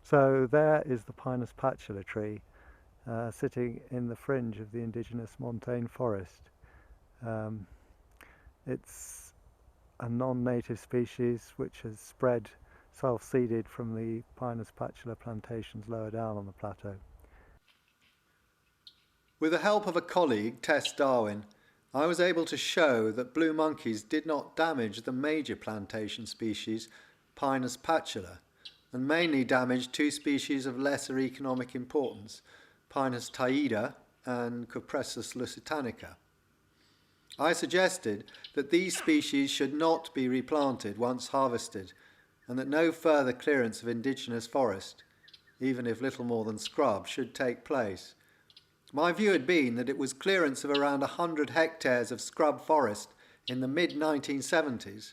So there is the Pinus patula tree sitting in the fringe of the indigenous montane forest. Um, it's a non-native species which has spread self-seeded from the Pinus patula plantations lower down on the plateau. With the help of a colleague, Tess Darwin, I was able to show that blue monkeys did not damage the major plantation species, Pinus patula, and mainly damaged two species of lesser economic importance, Pinus taida and Cupressus lusitanica. I suggested that these species should not be replanted once harvested, and that no further clearance of indigenous forest, even if little more than scrub, should take place. My view had been that it was clearance of around 100 hectares of scrub forest in the mid-1970s,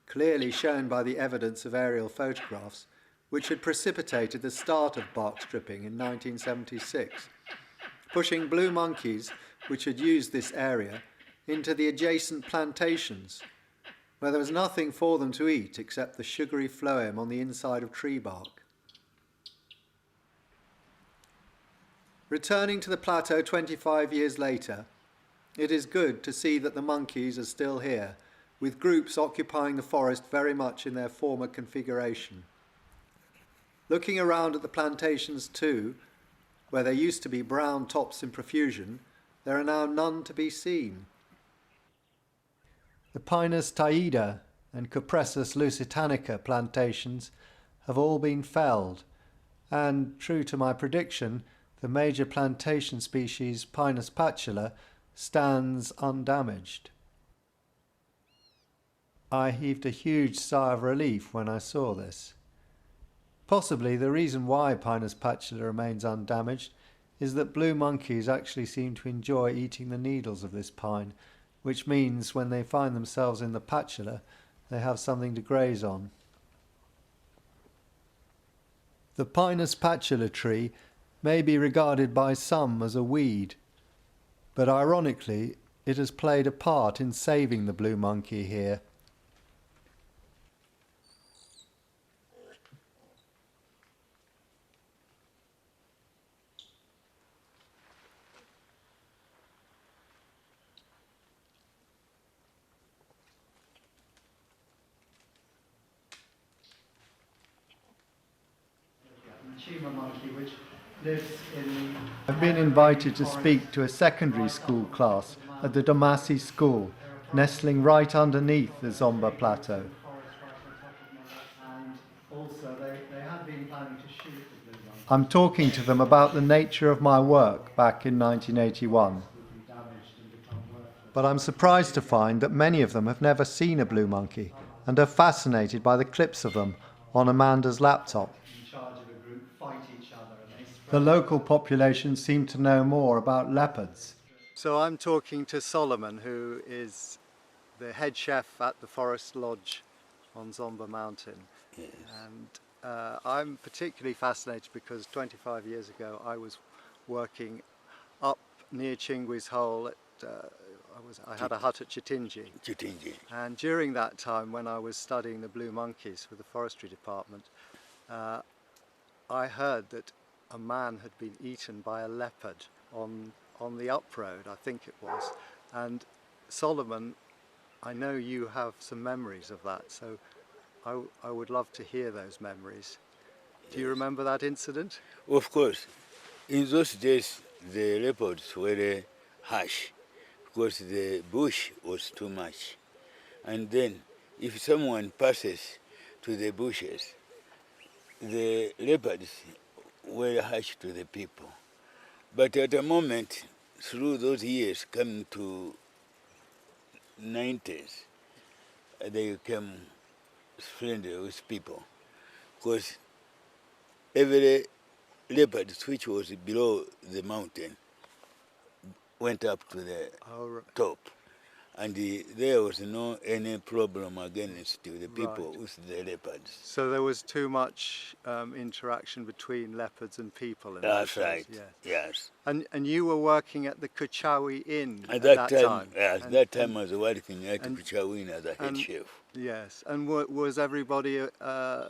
clearly shown by the evidence of aerial photographs, which had precipitated the start of bark stripping in 1976, pushing blue monkeys, which had used this area, into the adjacent plantations, where there was nothing for them to eat except the sugary phloem on the inside of tree bark. Returning to the plateau 25 years later, it is good to see that the monkeys are still here, with groups occupying the forest very much in their former configuration. Looking around at the plantations too, where there used to be brown tops in profusion, there are now none to be seen. The Pinus taida and Cupressus lusitanica plantations have all been felled, and, true to my prediction, the major plantation species Pinus patula stands undamaged. I heaved a huge sigh of relief when I saw this. Possibly the reason why Pinus patula remains undamaged is that blue monkeys actually seem to enjoy eating the needles of this pine, which means when they find themselves in the patula, they have something to graze on. The Pinus patula tree may be regarded by some as a weed, but ironically it has played a part in saving the blue monkey here. Monkey, which lives in I've been invited to speak to a secondary school class at the Domasi School, nestling right underneath the Zomba Plateau. I'm talking to them about the nature of my work back in 1981. But I'm surprised to find that many of them have never seen a blue monkey and are fascinated by the clips of them on Amanda's laptop. The local population seem to know more about leopards. So I'm talking to Solomon, who is the head chef at the Forest Lodge on Zomba Mountain. Yes. And I'm particularly fascinated because 25 years ago I was working up near Chingwi's Hole. I had a hut at Chitinji. And during that time, when I was studying the blue monkeys for the forestry department, I heard that a man had been eaten by a leopard on the up road, I think it was. And Solomon, I know you have some memories of that, so I would love to hear those memories. Do you remember that incident? Of course. In those days, the leopards were harsh because the bush was too much. And then, if someone passes to the bushes, the leopards were harsh to the people. But at the moment, through those years, coming to 90s, they became friendly with people. Because every leopard which was below the mountain went up to the top. and there was no any problem against the people Right. with the leopards. So there was too much interaction between leopards and people in those That's days. right. Yes. Yes. And you were working at the Kuchawi Inn At that that time. yes, And- that time and- I was working at and- Kuchawin as a head and- chef. Yes. And was everybody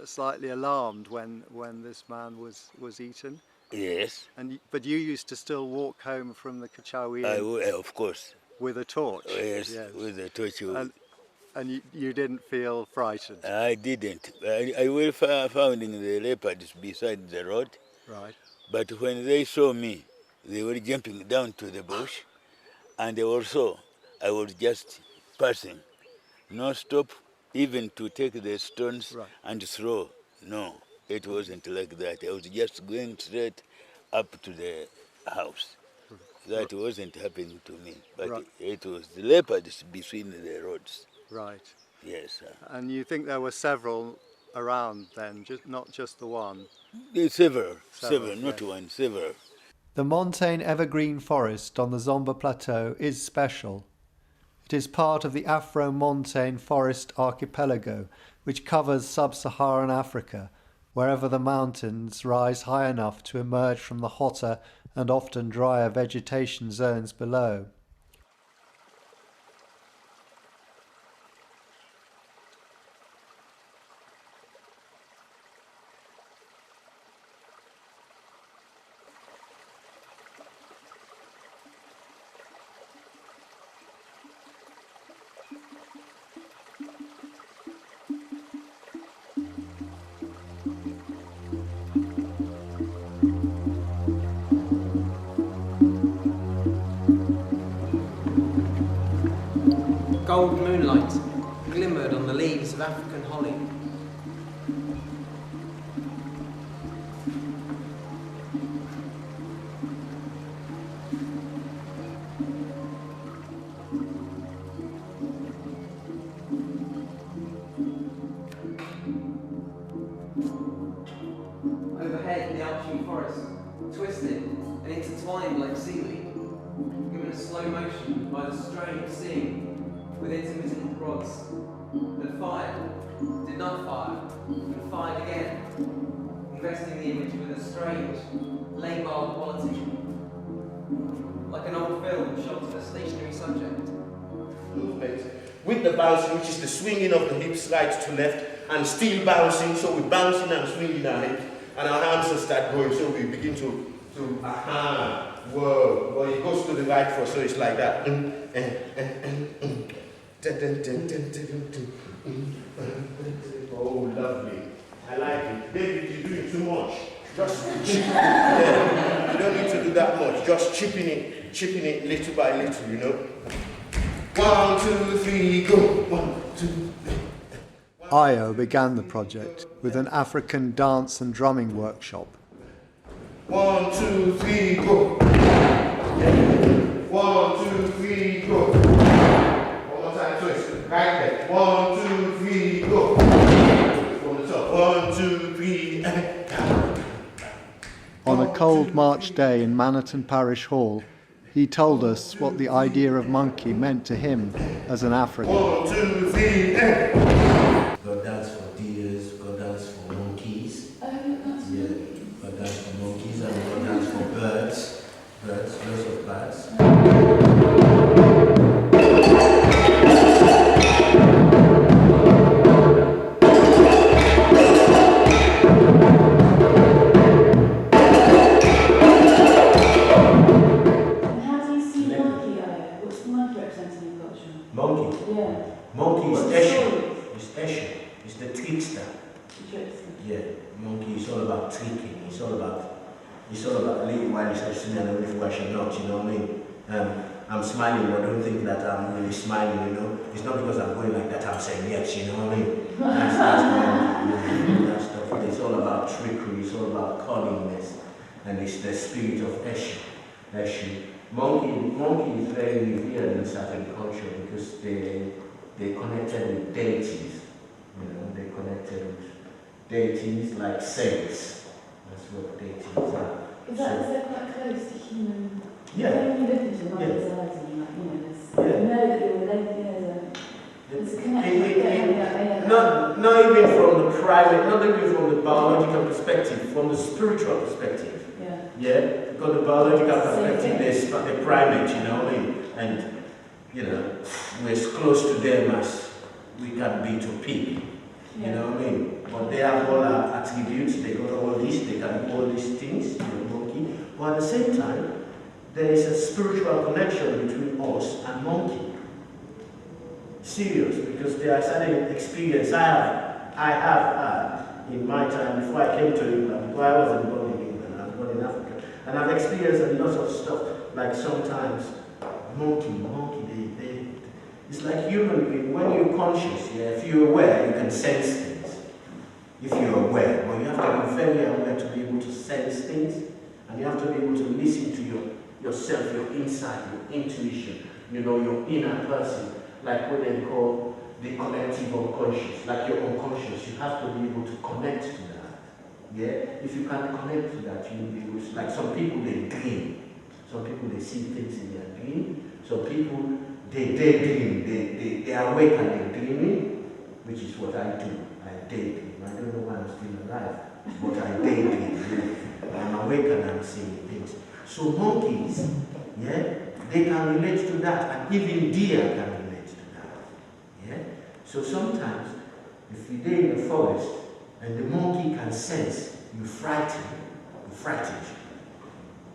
slightly alarmed when this man was eaten? Yes, But you used to still walk home from the Kuchawi I Inn will, of course. with a torch. Yes, with the torch. And you didn't feel frightened. I didn't. I will finding the leopards beside the road, Right. but when they saw me, they were jumping down to the bush, and also I was just passing, no stop, even to take the stones Right. and throw. No, it wasn't like that. I was just going straight up to the house. That wasn't happening to me, but Right. it was the leopards between the roads. Right. Yes, sir. And you think there were several around then, not just the one? Several, Several, not yes. one, several. The montane evergreen forest on the Zomba Plateau is special. It is part of the Afro-montane forest archipelago, which covers sub-Saharan Africa, wherever the mountains rise high enough to emerge from the hotter and often drier vegetation zones below. Gold moonlight glimmered on the leaves of African holly. Overhead, the arching forest twisted and intertwined like seaweed, given a slow motion by the strain of seeing with intermittent rods that fired, did not fire, and fired again, investing the image with a strange, labile quality, like an old film shot to a stationary subject. Movement with the bouncing, which is the swinging of the hips right to left, and still bouncing, so we're bouncing and swinging our hips, and our arms will start going, so we begin to whoa, well, it goes to the right first, so it's like that. Oh, lovely. I like it. David, you're doing too much. Just chip. Yeah. You don't need to do that much. Just chipping it little by little, you know. 1, 2, 3, go. 1, 2, 3. Io began the project with an African dance and drumming workshop. 1, 2, 3, go. 1, 2, 3, go. One more time, twist. Right there. 1, 2, 3, go. From the top. 1, 2, 3, and down. On a cold March day in Manhattan Parish Hall, he told us what the idea of monkey meant to him as an African. 1, 2, 3, and. God dance for deers, God dance for monkeys. Yeah, God dance for monkeys and God dance for birds, lots of birds. Monkey. Yeah. Monkey is What's the Eshu. story? It's Eshu. It's the trickster. Yeah. Monkey is all about tricking. It's all about living while he's sitting and if I should not, you know what I mean? I'm smiling, but don't think that I'm really smiling, you know? It's not because I'm going like that I'm saying yes, you know what I mean? That's stuff. It's all about trickery, it's all about cunningness, and it's the spirit of Eshu. Monkey is very revered in certain culture because they connected with deities. You know, they connected with deities like saints. That's what deities are. Is that quite close to human? Yeah. When you look into Yeah. monkey's eyes and like, there's know that they were there, you know, there's a connection. Not even from the private, not even from the biological perspective, from the spiritual perspective. Yeah, because the biological perspective, there's the primate, you know what I mean? And, you know, we're as close to them as we can be to pig. You know what I mean? But they have all our attributes, they got all this, they can do all these things, you know, monkey. But at the same time, there is a spiritual connection between us and monkey. Serious, because there are certain experiences I have had in my time before I came to England, before I wasn't born in England, I was born in Africa. And I've experienced a lot of stuff, like sometimes monkey, it's like human being, when you're conscious, yeah, if you're aware, you can sense things. If you're aware, but you have to be very aware to be able to sense things, and you have to be able to listen to yourself, your insight, your intuition, you know, your inner person, like what they call the collective unconscious, like your unconscious. You have to be able to connect to that. Yeah? If you can't connect to that, you'll be able to, like some people, they dream. Some people, they see things in their dream. Some people, they daydream, they are awake and they're dreaming, which is what I do. I daydream. I don't know why I'm still alive, but I daydream. I'm awake and I'm seeing things. So monkeys, yeah, they can relate to that, and even deer can relate to that. Yeah? So sometimes, if you're there in the forest and the monkey can sense you frightened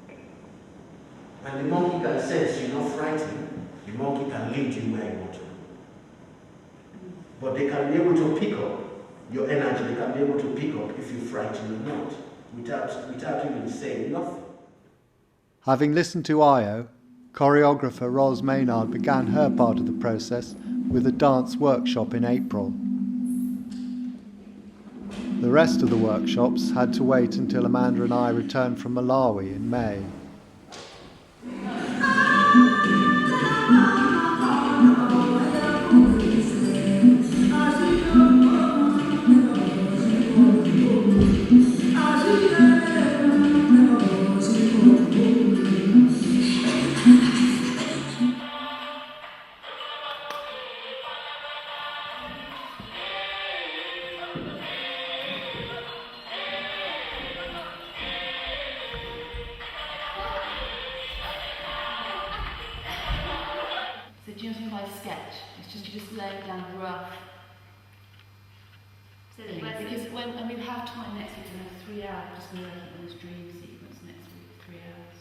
you. And the monkey can sense you're not frightened, the monkey can lead you where you want to. But they can be able to pick up your energy, they can be able to pick up if you're frightened or not, without even saying nothing. Having listened to Io, choreographer Ros Maynard began her part of the process with a dance workshop in April. The rest of the workshops had to wait until Amanda and I returned from Malawi in May. So do you know what I mean by sketch? It's just you just laying down rough things. Because when we have time next week, we have 3 hours just working on this dream sequence next week, 3 hours.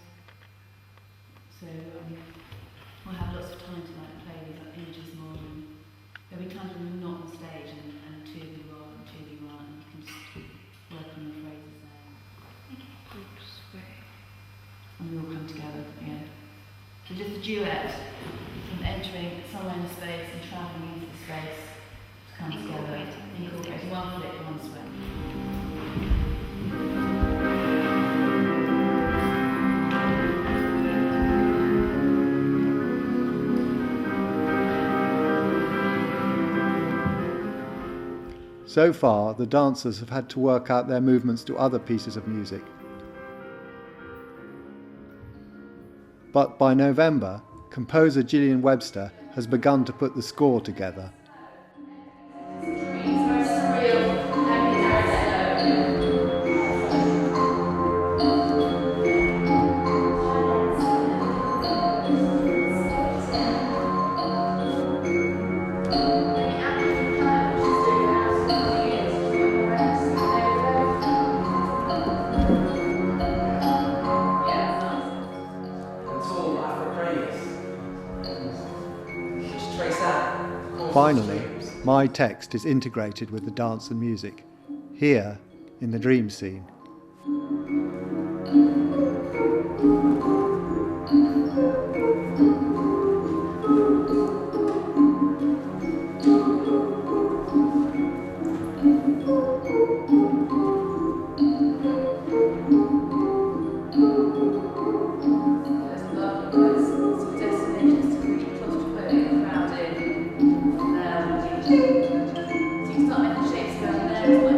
So we'll have lots of time to play with images more, and there'll be times when we're not on stage and 2 of you are and 2 of you aren't, and you can just work on your phrases there. And we all come together at the end. So just a duet from entering somewhere in the space and travelling into the space to come together. Incorporating one flick, one swim. So far, the dancers have had to work out their movements to other pieces of music. But by November, composer Gillian Webster has begun to put the score together. Finally, my text is integrated with the dance and music, here in the dream scene. So you start making shapes around there.